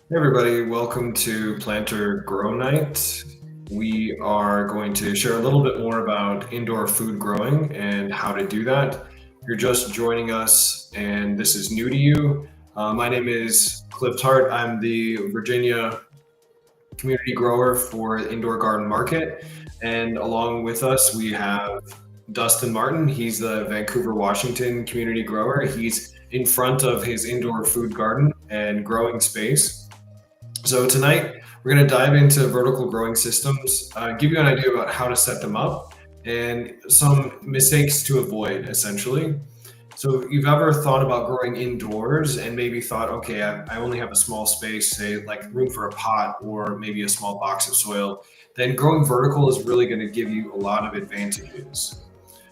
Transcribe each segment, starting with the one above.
Hey everybody, welcome to PLANT3R Grow Night. We are going to share a little bit more about indoor food growing and how to do that. If you're just joining us and this is new to you, my name is Cliff Hart. I'm the Virginia community grower for Indoor Garden Market. And along with us, we have Dustin Martin. He's the Vancouver, Washington community grower. He's in front of his indoor food garden and growing space. So tonight we're going to dive into vertical growing systems, give you an idea about how to set them up and some mistakes to avoid essentially. So if you've ever thought about growing indoors and maybe thought, okay, I only have a small space, say like room for a pot or maybe a small box of soil, then growing vertical is really going to give you a lot of advantages.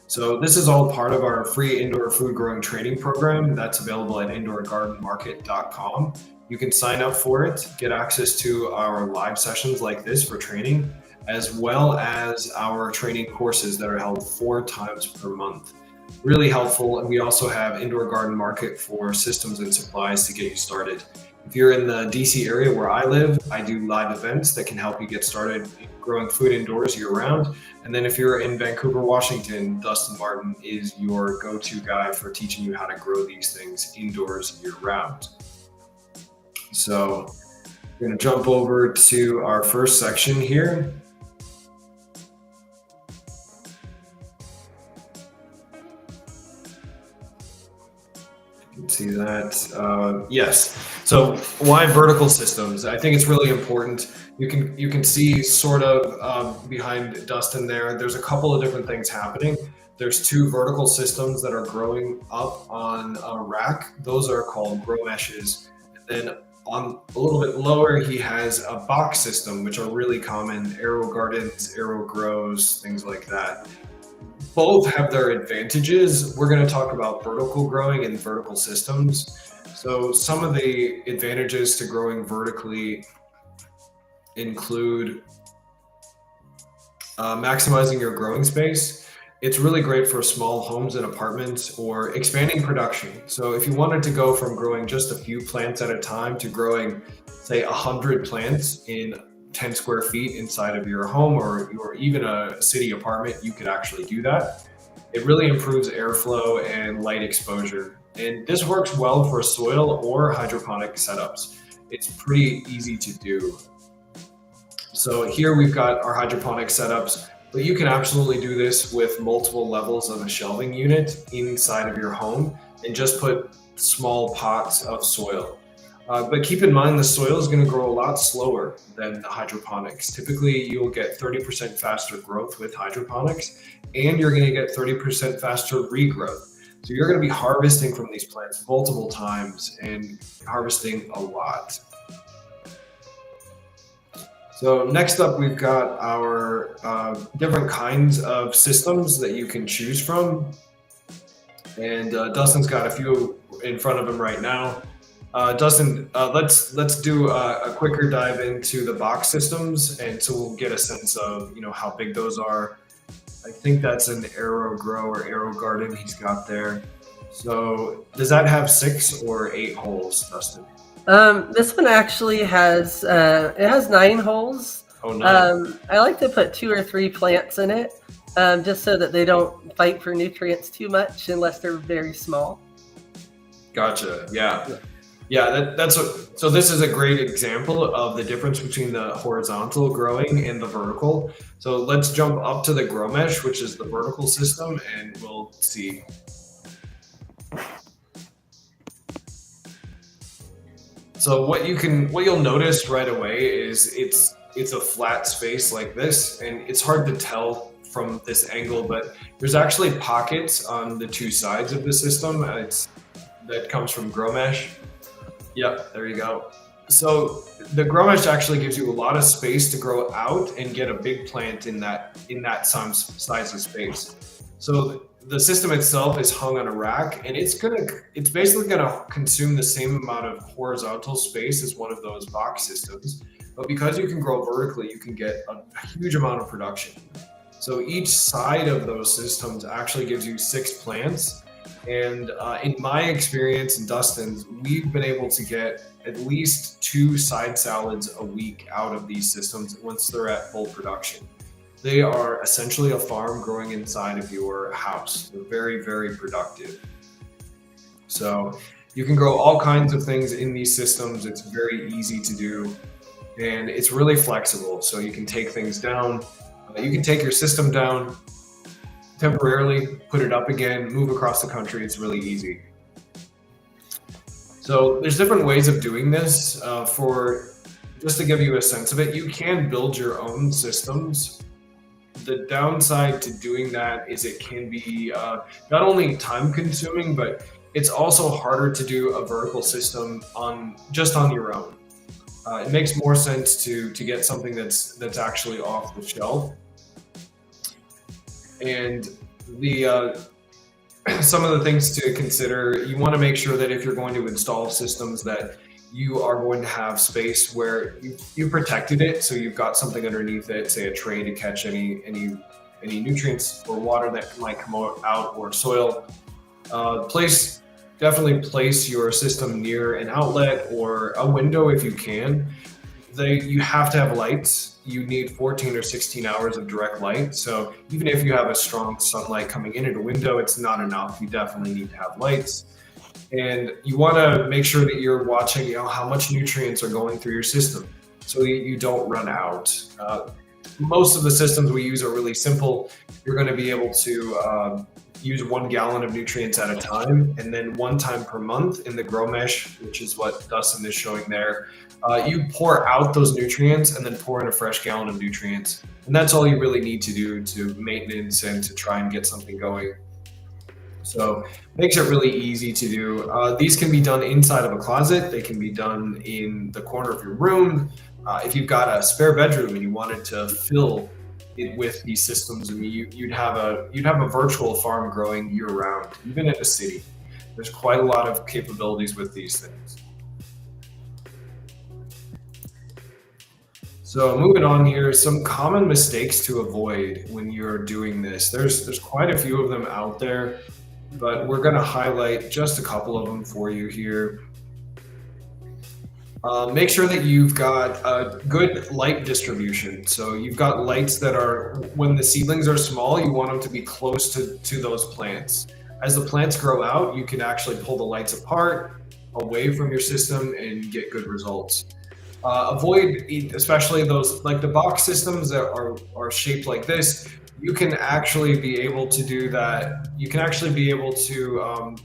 So this is all part of our free indoor food growing training program that's available at indoorgardenmarket.com. You can sign up for it, get access to our live sessions like this for training, as well as our training courses that are held 4 times per month. Really helpful. And we also have Indoor Garden Market for systems and supplies to get you started. If you're in the DC area where I live, I do live events that can help you get started growing food indoors year round. And then if you're in Vancouver, Washington, Dustin Martin is your go-to guy for teaching you how to grow these things indoors year round. So we're going to jump over to our first section here. You can see that. Yes. So why vertical systems? I think it's really important. You can see sort of behind Dustin there. There's a couple of different things happening. There's 2 vertical systems that are growing up on a rack. Those are called grow meshes. And then on a little bit lower, he has a box system, which are really common: Aero Gardens, Aero Grows, things like that. Both have their advantages. We're going to talk about vertical growing and vertical systems. So some of the advantages to growing vertically include maximizing your growing space. It's really great for small homes and apartments or expanding production. So if you wanted to go from growing just a few plants at a time to growing, say, 100 plants in 10 square feet inside of your home or even a city apartment, you could actually do that. It really improves airflow and light exposure. And this works well for soil or hydroponic setups. It's pretty easy to do. So here we've got our hydroponic setups, but you can absolutely do this with multiple levels of a shelving unit inside of your home and just put small pots of soil. But keep in mind the soil is going to grow a lot slower than the hydroponics. Typically, you'll get 30% faster growth with hydroponics, and you're going to get 30% faster regrowth. So you're going to be harvesting from these plants multiple times and harvesting a lot. So next up, we've got our different kinds of systems that you can choose from. And Dustin's got a few in front of him right now. Dustin, let's do a quicker dive into the box systems, and so we'll get a sense of how big those are. I think that's an Aero Grow or Aero Garden he's got there. So does that have 6 or 8 holes, Dustin? This one actually has it has 9 holes. Oh, 9. I like to put 2 or 3 plants in it, just so that they don't fight for nutrients too much unless they're very small. Gotcha. Yeah. So this is a great example of the difference between the horizontal growing and the vertical. So let's jump up to the grow mesh, which is the vertical system, and we'll see. So what you'll notice right away is it's a flat space like this, and it's hard to tell from this angle, but there's actually pockets on the 2 sides of the system. That comes from grow mesh. Yep, there you go. So the grow mesh actually gives you a lot of space to grow out and get a big plant in that size of space. So the system itself is hung on a rack, and it's basically gonna consume the same amount of horizontal space as one of those box systems. But because you can grow vertically, you can get a huge amount of production. So each side of those systems actually gives you 6 plants. And in my experience and Dustin's, we've been able to get at least 2 side salads a week out of these systems once they're at full production. They are essentially a farm growing inside of your house. They're very, very productive. So you can grow all kinds of things in these systems. It's very easy to do, and it's really flexible. So you can take things down. You can take your system down temporarily, put it up again, move across the country. It's really easy. So there's different ways of doing this. Just to give you a sense of it, you can build your own systems. The downside to doing that is it can be not only time consuming, but it's also harder to do a vertical system on your own. It makes more sense to get something that's actually off the shelf. And the some of the things to consider, you want to make sure that if you're going to install systems that you are going to have space where you protected it, so you've got something underneath it, say a tray to catch any nutrients or water that might come out, or soil. Definitely place your system near an outlet or a window if you can. You have to have lights. You need 14 or 16 hours of direct light. So even if you have a strong sunlight coming in at a window, it's not enough. You definitely need to have lights. And you want to make sure that you're watching, how much nutrients are going through your system, so you don't run out. Most of the systems we use are really simple. You're going to be able to use 1 gallon of nutrients at a time, and then 1 time per month in the grow mesh, which is what Dustin is showing there. You pour out those nutrients and then pour in a fresh gallon of nutrients. And that's all you really need to do to maintenance and to try and get something going. So makes it really easy to do. These can be done inside of a closet. They can be done in the corner of your room. If you've got a spare bedroom and you wanted to fill it with these systems, you'd have a virtual farm growing year round, even in a city. There's quite a lot of capabilities with these things. So moving on here, some common mistakes to avoid when you're doing this. There's quite a few of them out there, but we're going to highlight just a couple of them for you here. Make sure that you've got a good light distribution. So you've got lights that are, when the seedlings are small, you want them to be close to those plants. As the plants grow out, you can actually pull the lights apart, away from your system, and get good results. Avoid, especially those, like the box systems that are shaped like this. You can actually be able to do that. You can actually be able to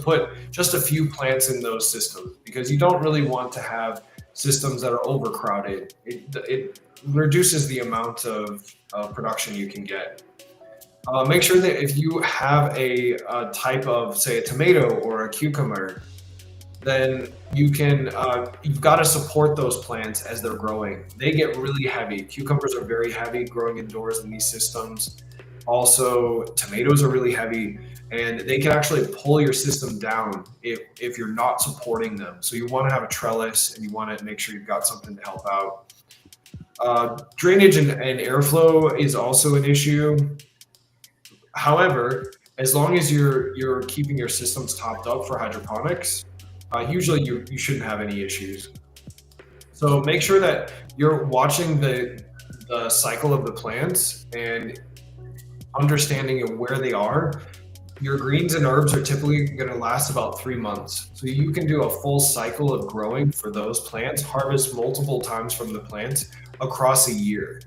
put just a few plants in those systems, because you don't really want to have systems that are overcrowded. It reduces the amount of production you can get. Make sure that if you have a type of, say, a tomato or a cucumber, then you've got to support those plants as they're growing. They get really heavy. Cucumbers are very heavy growing indoors in these systems. Also, tomatoes are really heavy, and they can actually pull your system down if you're not supporting them. So you want to have a trellis, and you want to make sure you've got something to help out. Drainage and airflow is also an issue. However, as long as you're keeping your systems topped up for hydroponics, usually you shouldn't have any issues. So make sure that you're watching the cycle of the plants and understanding where they are. Your greens and herbs are typically going to last about 3 months. So you can do a full cycle of growing for those plants, harvest multiple times from the plants across a year.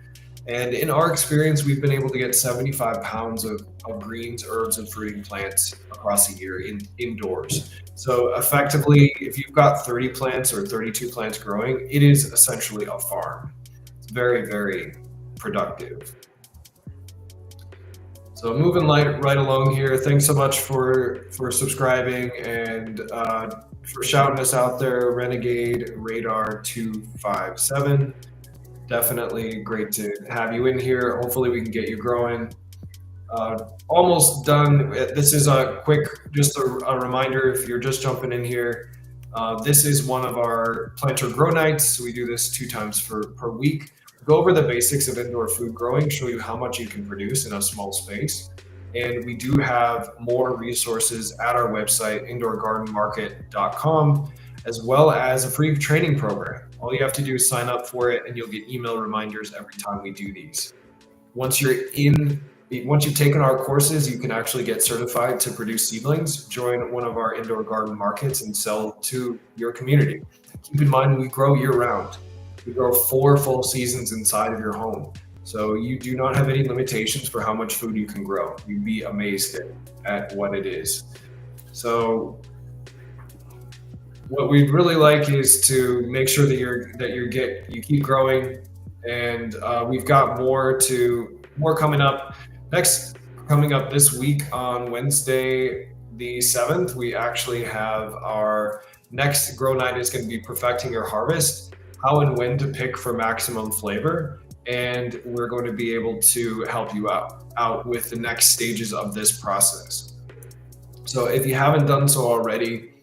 And in our experience, we've been able to get 75 pounds of greens, herbs, and fruiting plants across a year indoors. So effectively, if you've got 30 plants or 32 plants growing, it is essentially a farm. It's very, very productive. So moving right along here, thanks so much for subscribing and for shouting us out there, Renegade Radar 257. Definitely great to have you in here. Hopefully we can get you growing. Almost done. This is a quick, just a reminder if you're just jumping in here. This is one of our PLANT3R Grow Nights. We do this 2 times per week. Go over the basics of indoor food growing, show you how much you can produce in a small space. And we do have more resources at our website, indoorgardenmarket.com, as well as a free training program. All you have to do is sign up for it, and you'll get email reminders every time we do these. Once you've taken our courses, you can actually get certified to produce seedlings, join one of our indoor garden markets, and sell to your community. Keep in mind, we grow year round. We grow 4 full seasons inside of your home. So you do not have any limitations for how much food you can grow. You'd be amazed at what it is. So what we'd really like is to make sure that you keep growing, and we've got more coming up. Coming up this week on Wednesday the 7th, we actually have our next grow night is going to be perfecting your harvest, how and when to pick for maximum flavor. And we're going to be able to help you out with the next stages of this process. So if you haven't done so already,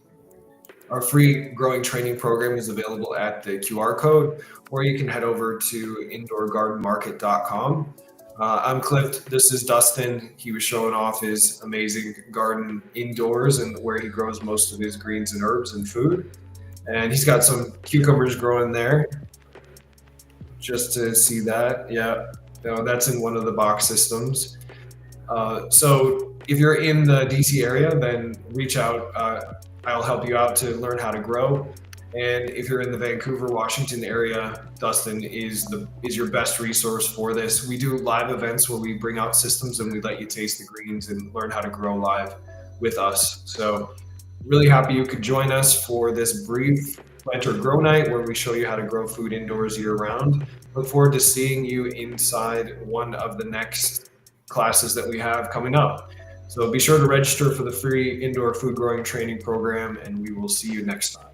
our free growing training program is available at the QR code, or you can head over to indoorgardenmarket.com. I'm Cliff. This is Dustin. He was showing off his amazing garden indoors and where he grows most of his greens and herbs and food. And he's got some cucumbers growing there. Just to see that. Yeah, no, that's in one of the box systems. So if you're in the DC area, then reach out. I'll help you out to learn how to grow. And if you're in the Vancouver, Washington area, Dustin is your best resource for this. We do live events where we bring out systems and we let you taste the greens and learn how to grow live with us. So really happy you could join us for this brief PLANT3R Grow Night where we show you how to grow food indoors year round. Look forward to seeing you inside one of the next classes that we have coming up. So be sure to register for the free indoor food growing training program, and we will see you next time.